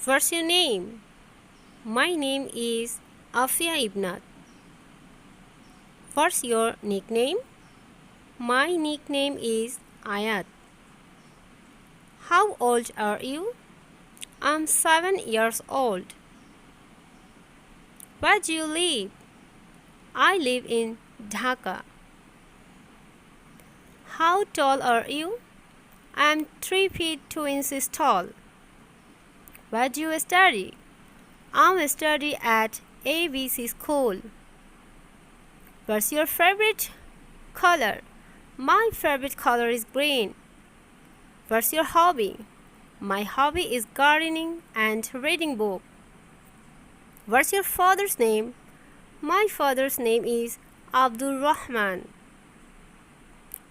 What's your name? My name is Afia Ibnat. What's your nickname? My nickname is Ayat. How old are you? I'm 7 years old. Where do you live? I live in Dhaka. How tall are you? I'm 3 feet 2 inches tall. Where do you study? I study at ABC school. What's your favorite color? My favorite color is green. What's your hobby? My hobby is gardening and reading books. What's your father's name? My father's name is Abdul Rahman.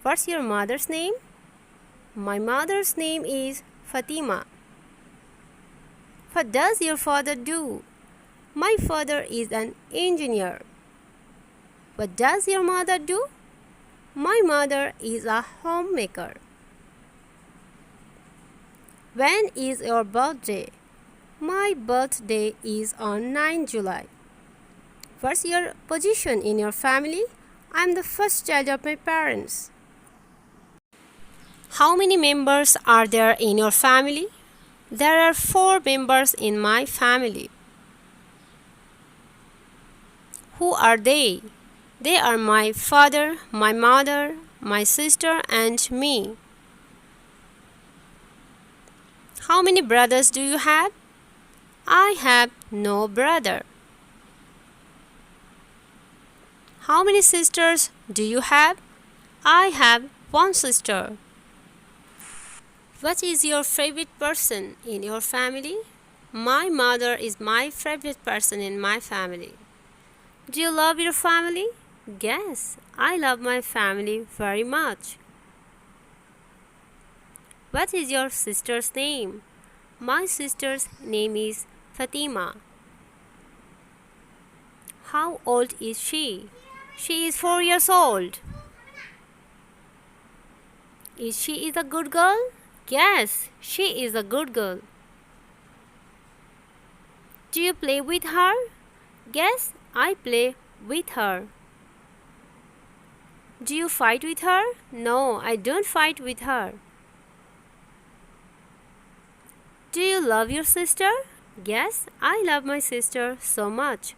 What's your mother's name? My mother's name is Fatima. What does your father do? My father is an engineer. What does your mother do? My mother is a homemaker. When is your birthday? My birthday is on 9 July. What's your position in your family? I'm the first child of my parents. How many members are there in your family? There are 4 members in my family. Who are they? They are my father, my mother, my sister, and me. How many brothers do you have? I have no brother. How many sisters do you have? I have 1 sister. What is your favorite person in your family? My mother is my favorite person in my family. Do you love your family? Yes, I love my family very much. What is your sister's name? My sister's name is Fatima. How old is she? She is 4 years old. Is she a good girl? Yes, she is a good girl. Do you play with her? Yes, I play with her. Do you fight with her? No, I don't fight with her. Do you love your sister? Yes, I love my sister so much.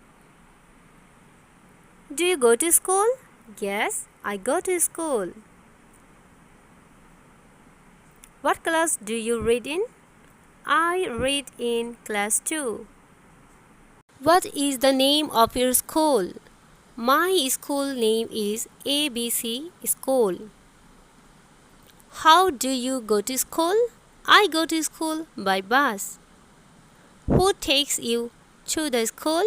Do you go to school? Yes, I go to school. What class do you read in? I read in class 2. What is the name of your school? My school name is ABC School. How do you go to school? I go to school by bus. Who takes you to the school?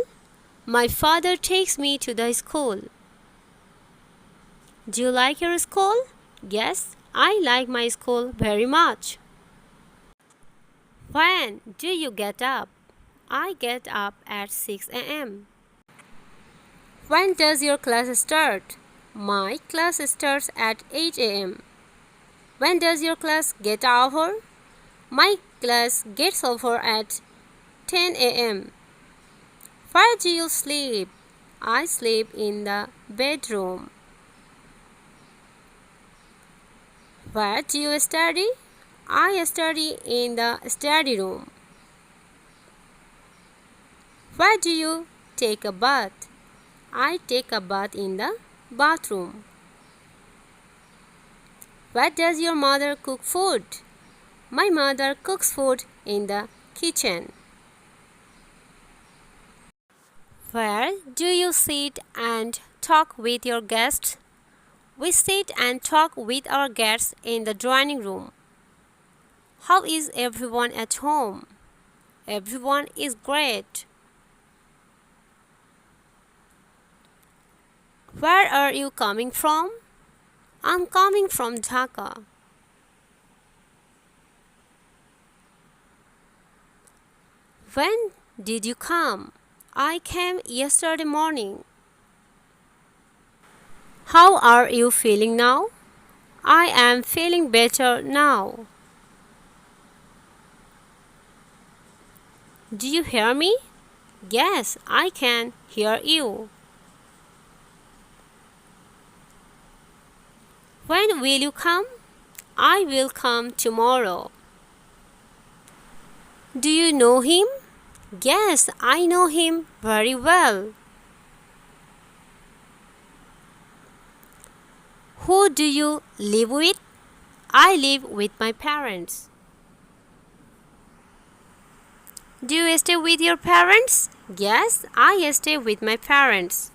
My father takes me to the school. Do you like your school? Yes, I like my school very much. When do you get up? I get up at 6 a.m. When does your class start? My class starts at 8 a.m. When does your class get over? My class gets over at 10 a.m. Where do you sleep? I sleep in the bedroom. Where do you study? I study in the study room. Where do you take a bath? I take a bath in the bathroom. Where does your mother cook food? My mother cooks food in the kitchen. Where do you sit and talk with your guests? We sit and talk with our guests in the dining room. How is everyone at home? Everyone is great. Where are you coming from? I'm coming from Dhaka. When did you come? I came yesterday morning. How are you feeling now? I am feeling better now. Do you hear me? Yes, I can hear you. When will you come? I will come tomorrow. Do you know him? Yes, I know him very well. Who do you live with? I live with my parents. Do you stay with your parents? Yes, I stay with my parents.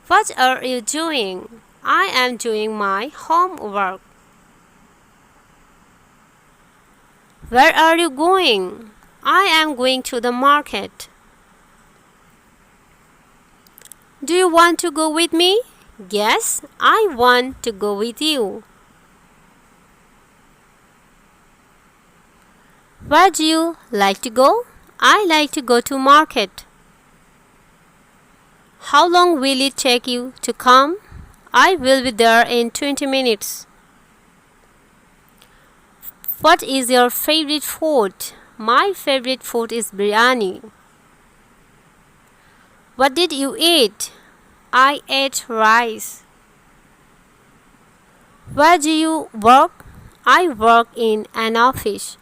What are you doing? I am doing my homework. Where are you going? I am going to the market. Do you want to go with me? Yes, I want to go with you. Where do you like to go? I like to go to market. How long will it take you to come? I will be there in 20 minutes. What is your favorite food? My favorite food is biryani. What did you eat? I ate rice. Where do you work? I work in an office.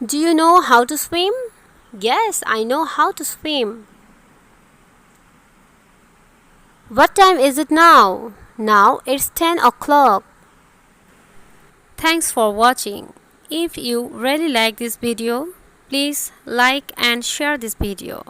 Do you know how to swim? Yes, I know how to swim. What time is it now? Now it's 10 o'clock. Thanks for watching. If you really like this video, please like and share this video.